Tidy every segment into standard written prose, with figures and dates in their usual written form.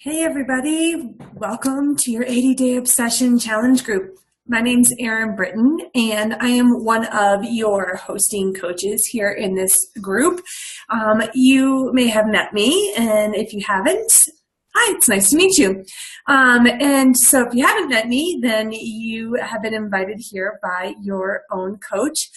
Hey everybody, welcome to your 80-Day Obsession Challenge group. My name's Erin Britton and I am one of your hosting coaches here in this group. You may have met me, and if you haven't, hi, it's nice to meet you. And so if you haven't met me, then you have been invited here by your own coach.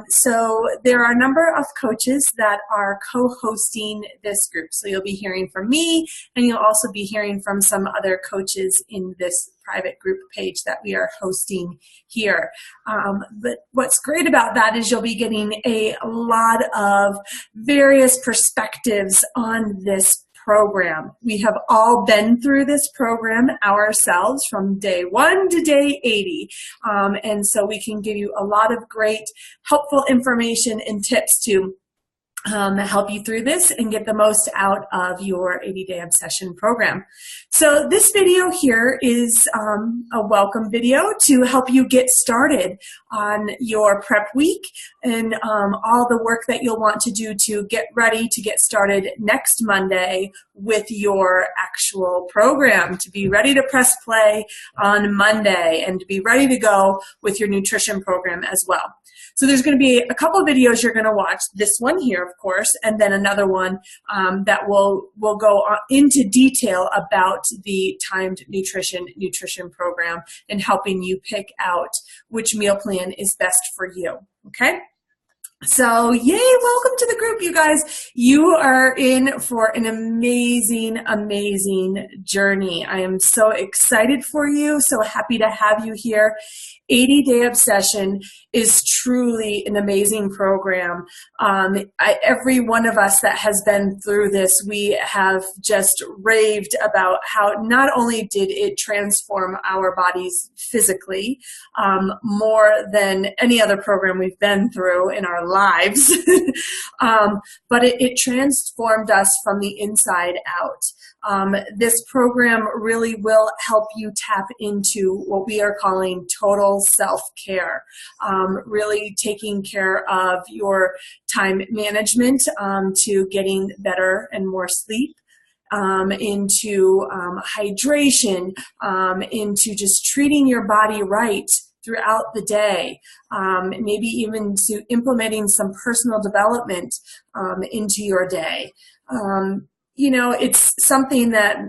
So there are a number of coaches that are co-hosting this group. So you'll be hearing from me, and you'll also be hearing from some other coaches in this private group page that we are hosting here. But what's great about that is you'll be getting a lot of various perspectives on this program. We have all been through this program ourselves from day 1 to day 80. And so we can give you a lot of great helpful information and tips to help you through this and get the most out of your 80-Day Obsession program. So this video here is a welcome video to help you get started on your prep week and all the work that you'll want to do to get ready to get started next Monday with your actual program, to be ready to press play on Monday and to be ready to go with your nutrition program as well. So there's going to be a couple of videos you're going to watch, this one here, of course, and then another one that will go into detail about the timed nutrition program and helping you pick out which meal plan is best for you, okay? So yay, welcome to the group, you guys. You are in for an amazing, amazing journey. I am so excited for you, so happy to have you here. 80-Day Obsession is truly an amazing program. Every one of us that has been through this, we have just raved about how not only did it transform our bodies physically, more than any other program we've been through in our lives, but it transformed us from the inside out. This program really will help you tap into what we are calling total self-care, really taking care of your time management to getting better and more sleep, into hydration, into just treating your body right throughout the day, maybe even to implementing some personal development into your day. You know, it's something that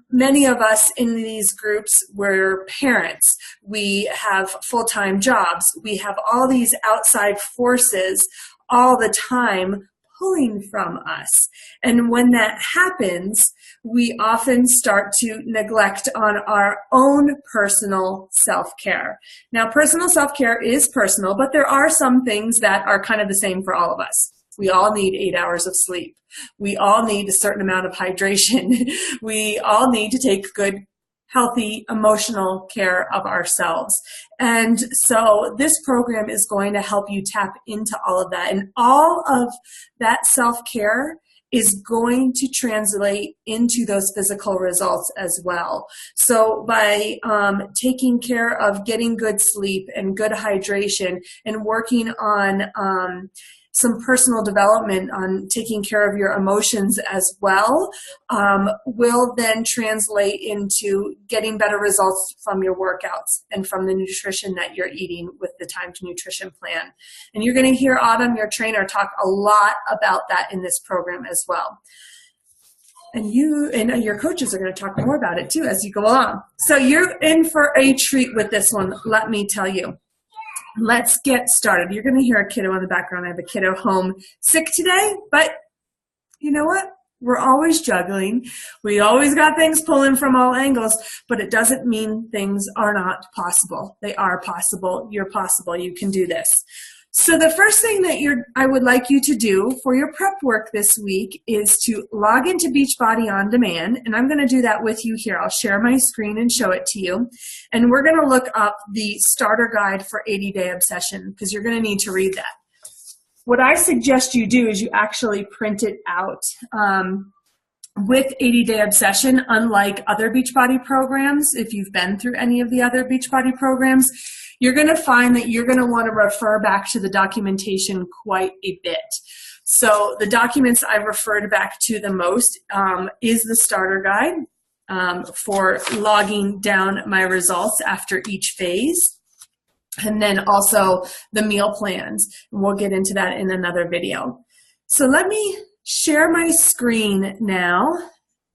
many of us in these groups, we're parents, we have full-time jobs, we have all these outside forces all the time pulling from us. And when that happens, we often start to neglect on our own personal self-care. Now, personal self-care is personal, but there are some things that are kind of the same for all of us. We all need 8 hours of sleep. We all need a certain amount of hydration. We all need to take good, healthy, emotional care of ourselves. And so this program is going to help you tap into all of that. And all of that self-care is going to translate into those physical results as well. So by taking care of getting good sleep and good hydration and working on some personal development on taking care of your emotions as well, will then translate into getting better results from your workouts and from the nutrition that you're eating with the timed nutrition plan. And you're going to hear Autumn, your trainer, talk a lot about that in this program as well. And you and your coaches are going to talk more about it too as you go along. So you're in for a treat with this one, let me tell you. Let's get started. You're going to hear a kiddo in the background. I have a kiddo home sick today, but you know what? We're always juggling. We always got things pulling from all angles, but it doesn't mean things are not possible. They are possible. You're possible. You can do this. So the first thing that I would like you to do for your prep work this week is to log into Beachbody On Demand, and I'm going to do that with you here. I'll share my screen and show it to you, and we're going to look up the starter guide for 80-Day Obsession because you're going to need to read that. What I suggest you do is you actually print it out. With 80-Day Obsession, unlike other Beachbody programs, if you've been through any of the other Beachbody programs, you're going to find that you're going to want to refer back to the documentation quite a bit. So the documents I've referred back to the most is the starter guide. for logging down my results after each phase. And then also the meal plans. We'll get into that in another video. So let me share my screen now.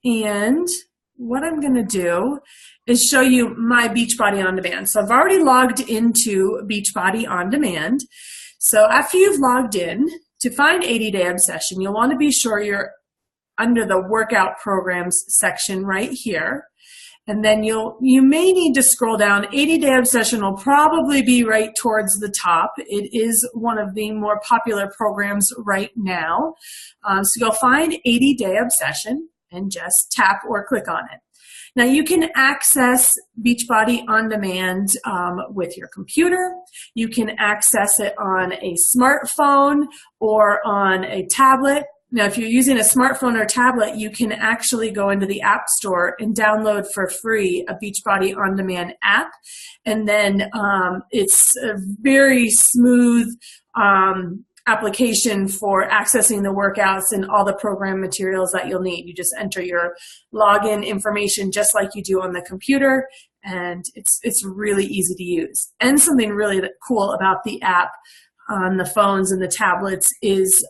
And what I'm going to do is show you my Beachbody On Demand. So I've already logged into Beachbody On Demand. So after you've logged in, to find 80-Day Obsession, you'll want to be sure you're under the workout programs section right here. And then you may need to scroll down. 80-Day Obsession will probably be right towards the top. It is one of the more popular programs right now. So you'll find 80-Day Obsession and just tap or click on it. Now you can access Beachbody On Demand with your computer. You can access it on a smartphone or on a tablet. Now, if you're using a smartphone or tablet, you can actually go into the App Store and download for free a Beachbody On Demand app. And then it's a very smooth application for accessing the workouts and all the program materials that you'll need. You just enter your login information just like you do on the computer, and it's really easy to use. And something really cool about the app on the phones and the tablets is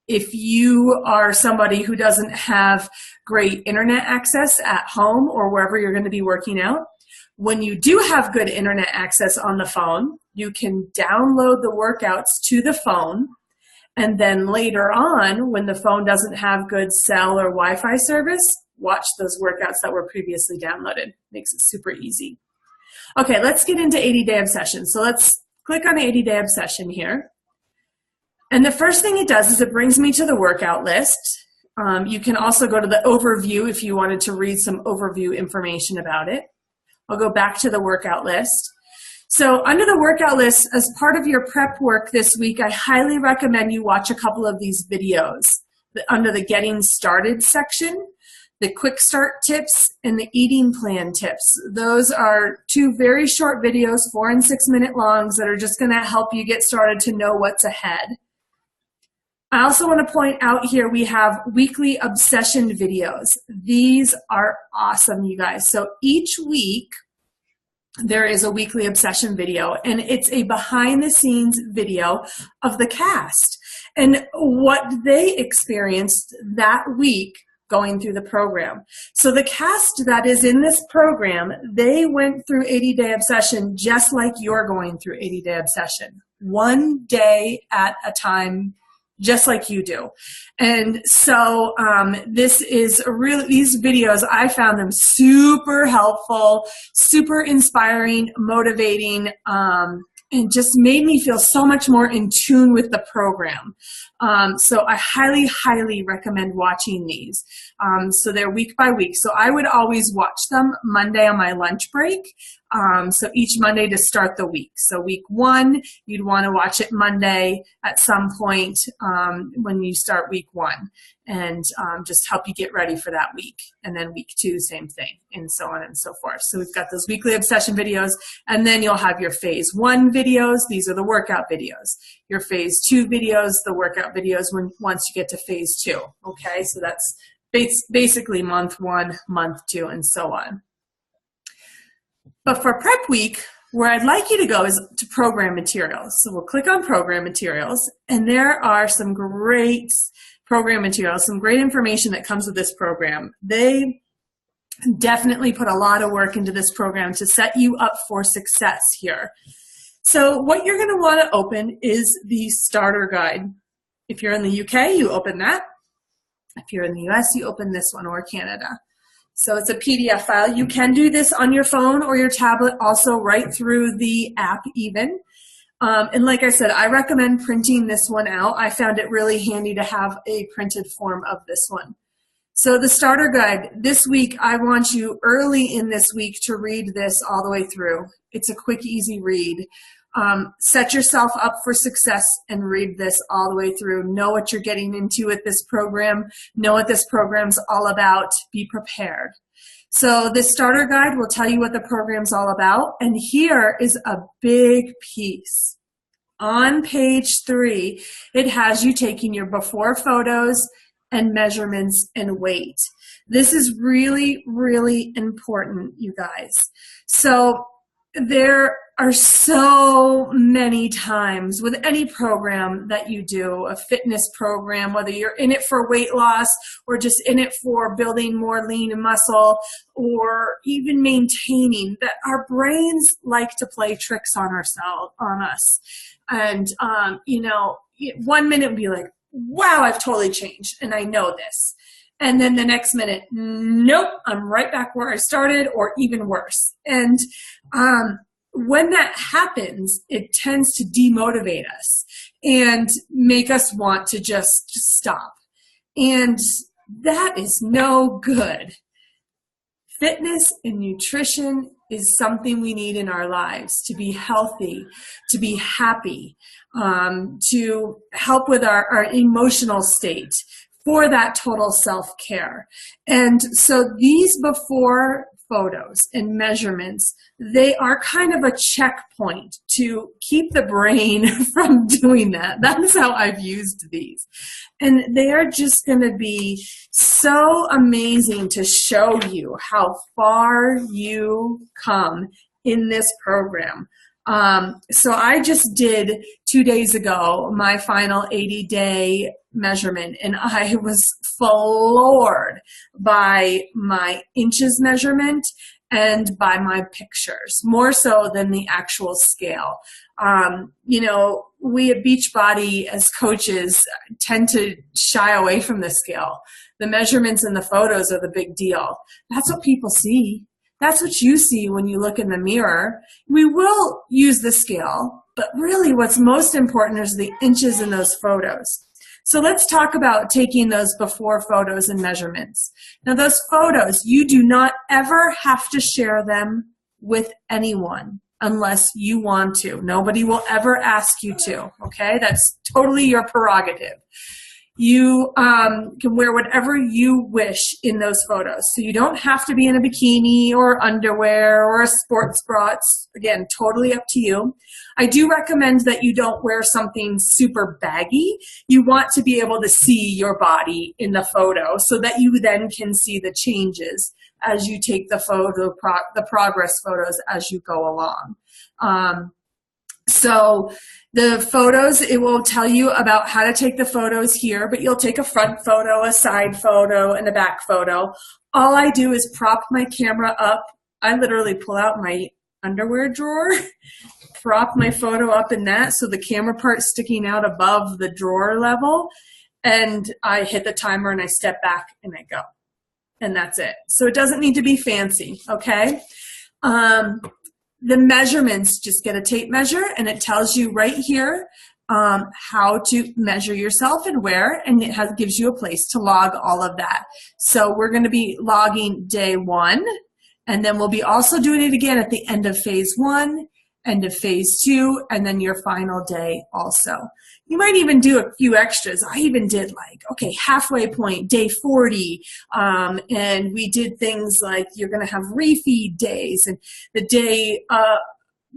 if you are somebody who doesn't have great internet access at home or wherever you're going to be working out, when you do have good internet access on the phone, you can download the workouts to the phone, and then later on, when the phone doesn't have good cell or Wi-Fi service, watch those workouts that were previously downloaded. Makes it super easy. Okay, let's get into 80-Day Obsession. So let's click on 80-Day Obsession here. And the first thing it does is it brings me to the workout list. You can also go to the overview if you wanted to read some overview information about it. I'll go back to the workout list. So under the workout list, as part of your prep work this week, I highly recommend you watch a couple of these videos. Under the Getting Started section, the Quick Start tips and the Eating Plan tips. Those are two very short videos, 4- and 6-minute longs, that are just going to help you get started to know what's ahead. I also want to point out here we have weekly obsession videos. These are awesome, you guys. So each week there is a weekly obsession video, and it's a behind-the-scenes video of the cast and what they experienced that week going through the program. So the cast that is in this program, they went through 80-Day Obsession just like you're going through 80-Day Obsession, one day at a time, just like you do. And so this is these videos, I found them super helpful, super inspiring, motivating, and just made me feel so much more in tune with the program. So I highly, highly recommend watching these. So they're week by week. So I would always watch them Monday on my lunch break. So each Monday to start the week. So week 1, you'd want to watch it Monday at some point when you start week 1, and just help you get ready for that week. And then week 2, same thing, and so on and so forth. So we've got those weekly obsession videos, and then you'll have your phase 1 videos. These are the workout videos. Your phase 2 videos, the workout videos once you get to phase 2. Okay, so that's basically month 1, month 2, and so on. But for prep week, where I'd like you to go is to program materials. So we'll click on program materials, and there are some great program materials, some great information that comes with this program. They definitely put a lot of work into this program to set you up for success here. So what you're going to want to open is the starter guide. If you're in the UK, you open that. If you're in the US, you open this one, or Canada. So it's a PDF file. You can do this on your phone or your tablet, also right through the app even. And like I said, I recommend printing this one out. I found it really handy to have a printed form of this one. So the starter guide, this week, I want you early in this week to read this all the way through. It's a quick, easy read. Set yourself up for success and read this all the way through. Know what you're getting into with this program. Know what this program's all about. Be prepared. So this starter guide will tell you what the program's all about. And here is a big piece. On page 3, it has you taking your before photos and measurements and weight. This is really, really important, you guys. So there are so many times with any program that you do, a fitness program, whether you're in it for weight loss or just in it for building more lean muscle or even maintaining, that our brains like to play tricks on us. And, 1 minute be like, wow, I've totally changed and I know this. And then the next minute, nope, I'm right back where I started or even worse. And when that happens, it tends to demotivate us and make us want to just stop. And that is no good. Fitness and nutrition is something we need in our lives to be healthy, to be happy, to help with our emotional state, for that total self-care. And so these before photos and measurements, they are kind of a checkpoint to keep the brain from doing that. That's how I've used these. And they are just going to be so amazing to show you how far you come in this program. So I just did 2 days ago my final 80-day measurement, and I was floored by my inches measurement and by my pictures, more so than the actual scale. We at Beachbody as coaches tend to shy away from the scale. The measurements and the photos are the big deal. That's what people see. That's what you see when you look in the mirror. We will use the scale, but really what's most important is the inches in those photos. So let's talk about taking those before photos and measurements. Now those photos, you do not ever have to share them with anyone unless you want to. Nobody will ever ask you to, okay? That's totally your prerogative. You can wear whatever you wish in those photos. So you don't have to be in a bikini or underwear or a sports bra. It's, again, totally up to you. I do recommend that you don't wear something super baggy. You want to be able to see your body in the photo so that you then can see the changes as you take the progress photos as you go along. So the photos, it will tell you about how to take the photos here, but you'll take a front photo, a side photo, and a back photo. All I do is prop my camera up. I literally pull out my underwear drawer, prop my photo up in that so the camera part's sticking out above the drawer level, and I hit the timer and I step back and I go. And that's it. So it doesn't need to be fancy, okay? The measurements, just get a tape measure and it tells you right here how to measure yourself and where, and it gives you a place to log all of that. So we're going to be logging day 1, and then we'll be also doing it again at the end of phase 1, end of phase 2, and then your final day also. You might even do a few extras. I even did halfway point, day 40, and we did things like you're going to have refeed days, and the day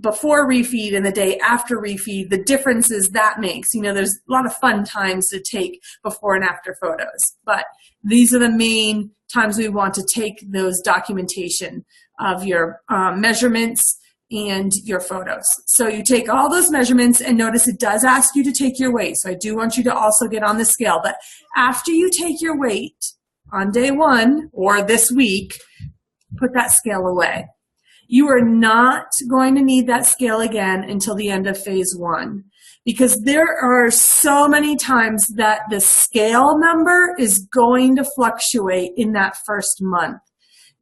before refeed and the day after refeed, the differences that makes. There's a lot of fun times to take before and after photos, but these are the main times we want to take those documentation of your measurements and your photos. So you take all those measurements, and notice it does ask you to take your weight. So I do want you to also get on the scale. But after you take your weight on day 1 or this week, put that scale away. You are not going to need that scale again until the end of phase 1, because there are so many times that the scale number is going to fluctuate in that first month.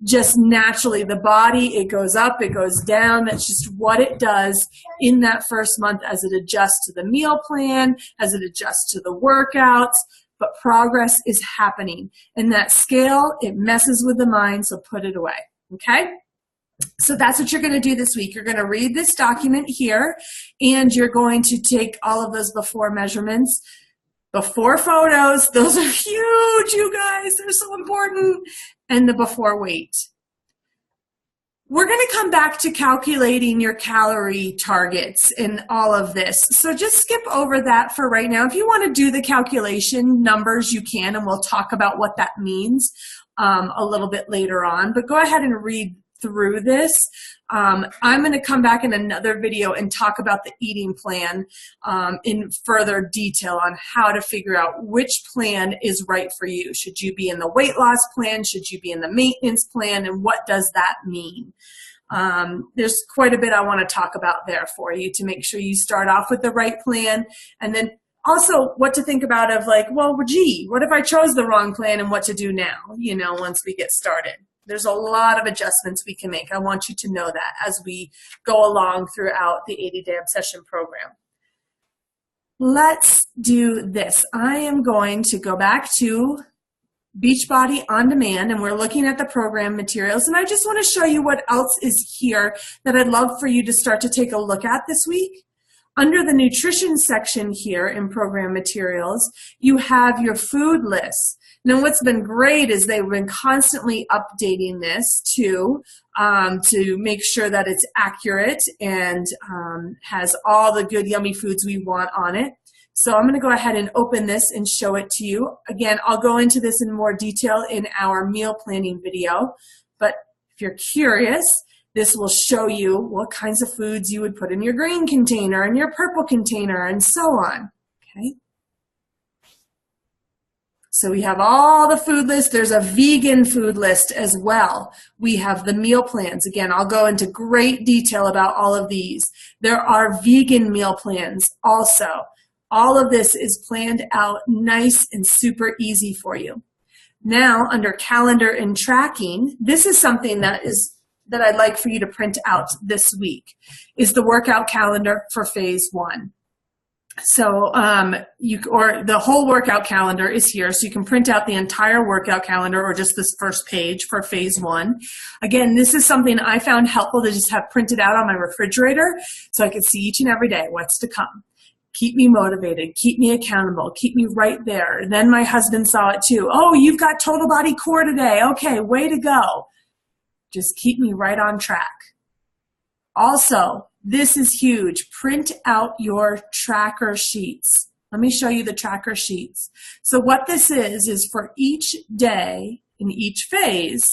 Just naturally, the body, it goes up, it goes down. That's just what it does in that first month as it adjusts to the meal plan, as it adjusts to the workouts, but progress is happening. And that scale, it messes with the mind, so put it away, okay? So that's what you're going to do this week. You're going to read this document here, and you're going to take all of those before measurements, before photos. Those are huge, you guys. They're so important. And the before weight. We're going to come back to calculating your calorie targets in all of this. So just skip over that for right now. If you want to do the calculation numbers, you can, and we'll talk about what that means a little bit later on. But go ahead and read through this. I'm going to come back in another video and talk about the eating plan in further detail on how to figure out which plan is right for you. Should you be in the weight loss plan? Should you be in the maintenance plan? And what does that mean? There's quite a bit I want to talk about there for you to make sure you start off with the right plan, and then also what to think about of like, well, gee, what if I chose the wrong plan and what to do now, you know, once we get started. There's a lot of adjustments we can make. I want you to know that as we go along throughout the 80-Day Obsession program. Let's do this. I am going to go back to Beachbody On Demand, and we're looking at the program materials. And I just want to show you what else is here that I'd love for you to start to take a look at this week. Under the nutrition section here in program materials, you have your food list. Now, what's been great is they've been constantly updating this to make sure that it's accurate and has all the good, yummy foods we want on it. So I'm going to go ahead and open this and show it to you. Again, I'll go into this in more detail in our meal planning video, but if you're curious, this will show you what kinds of foods you would put in your green container and your purple container and so on, okay? So we have all the food list. There's a vegan food list as well. We have the meal plans. Again, I'll go into great detail about all of these. There are vegan meal plans also. All of this is planned out nice and super easy for you. Now, under calendar and tracking, this is something that I'd like for you to print out this week, is the workout calendar for phase 1. So the whole workout calendar is here, so you can print out the entire workout calendar or just this first page for phase 1. Again, this is something I found helpful to just have printed out on my refrigerator so I could see each and every day what's to come. Keep me motivated, keep me accountable, keep me right there. Then my husband saw it too. Oh, you've got total body core today. Okay, way to go. Just keep me right on track. Also, this is huge. Print out your tracker sheets. Let me show you the tracker sheets. So what this is for each day in each phase,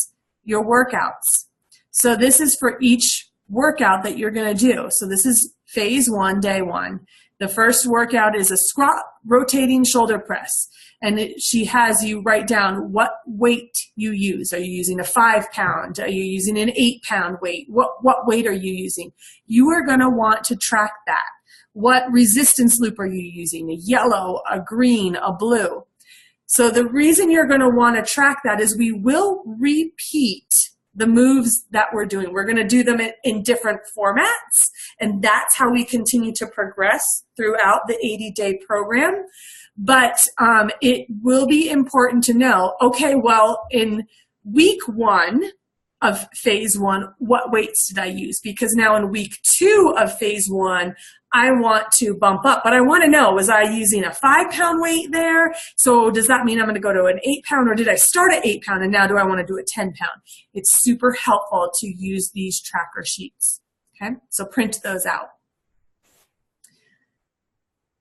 your workouts. So this is for each workout that you're going to do. So this is phase 1, day 1. The first workout is a squat, rotating shoulder press. And she has you write down what weight you use. Are you using a 5-pound? Are you using an 8-pound weight? What weight are you using? You are going to want to track that. What resistance loop are you using? A yellow, a green, a blue. So the reason you're going to want to track that is we will repeat the moves that we're doing. We're going to do them in different formats, and that's how we continue to progress throughout the 80-day program. But it will be important to know, okay, well, in week 1 of phase 1, what weights did I use? Because now in week 2 of phase 1, I want to bump up, but I want to know, was I using a 5-pound weight there? So does that mean I'm going to go to an 8-pound, or did I start at 8-pound and now do I want to do a 10-pound? It's super helpful to use these tracker sheets. Okay, so print those out.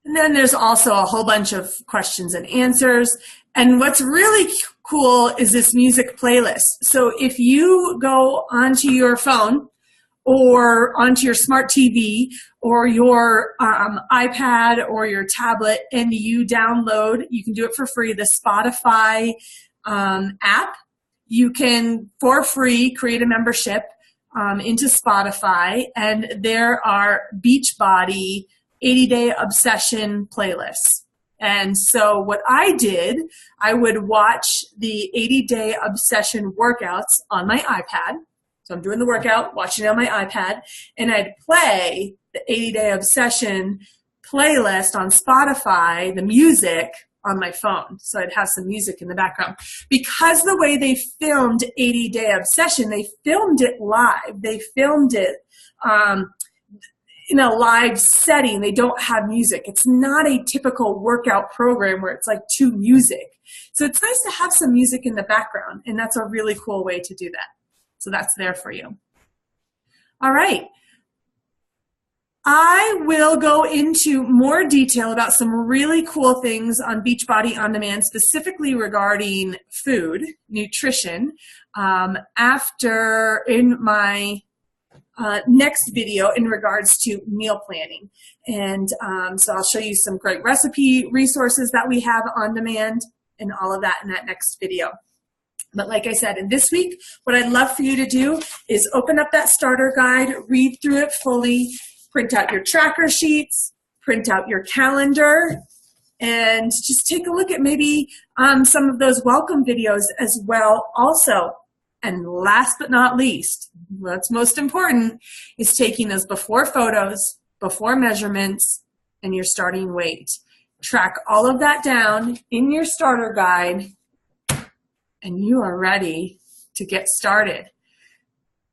And then there's also a whole bunch of questions and answers. And what's really cool is this music playlist. So if you go onto your phone or onto your smart TV or your iPad or your tablet and you download, you can do it for free, the Spotify app. You can, for free, create a membership into Spotify, and there are Beachbody 80-Day Obsession playlists. And so what I did, I would watch the 80-Day Obsession workouts on my iPad. So I'm doing the workout, watching it on my iPad, and I'd play the 80-Day Obsession playlist on Spotify, the music, on my phone. So I'd have some music in the background. Because the way they filmed 80-Day Obsession, they filmed it live. They filmed it in a live setting. They don't have music. It's not a typical workout program where it's like to music. So it's nice to have some music in the background, and that's a really cool way to do that. So that's there for you. All right. I will go into more detail about some really cool things on Beachbody On Demand, specifically regarding food, nutrition, after in my next video in regards to meal planning. And so I'll show you some great recipe resources that we have on demand and all of that in that next video. But like I said, in this week, what I'd love for you to do is open up that starter guide, read through it fully, print out your tracker sheets, print out your calendar, and just take a look at maybe some of those welcome videos as well also. And last but not least, what's most important is taking those before photos, before measurements, and your starting weight. Track all of that down in your starter guide, and you are ready to get started.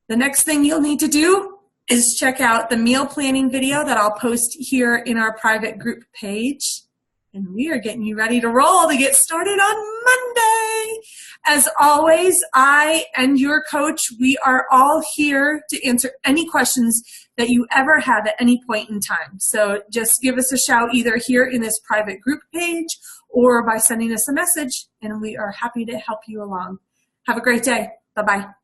The next thing you'll need to do is check out the meal planning video that I'll post here in our private group page. And we are getting you ready to roll to get started on Monday. As always, I and your coach, we are all here to answer any questions that you ever have at any point in time. So just give us a shout either here in this private group page or by sending us a message, and we are happy to help you along. Have a great day. Bye-bye.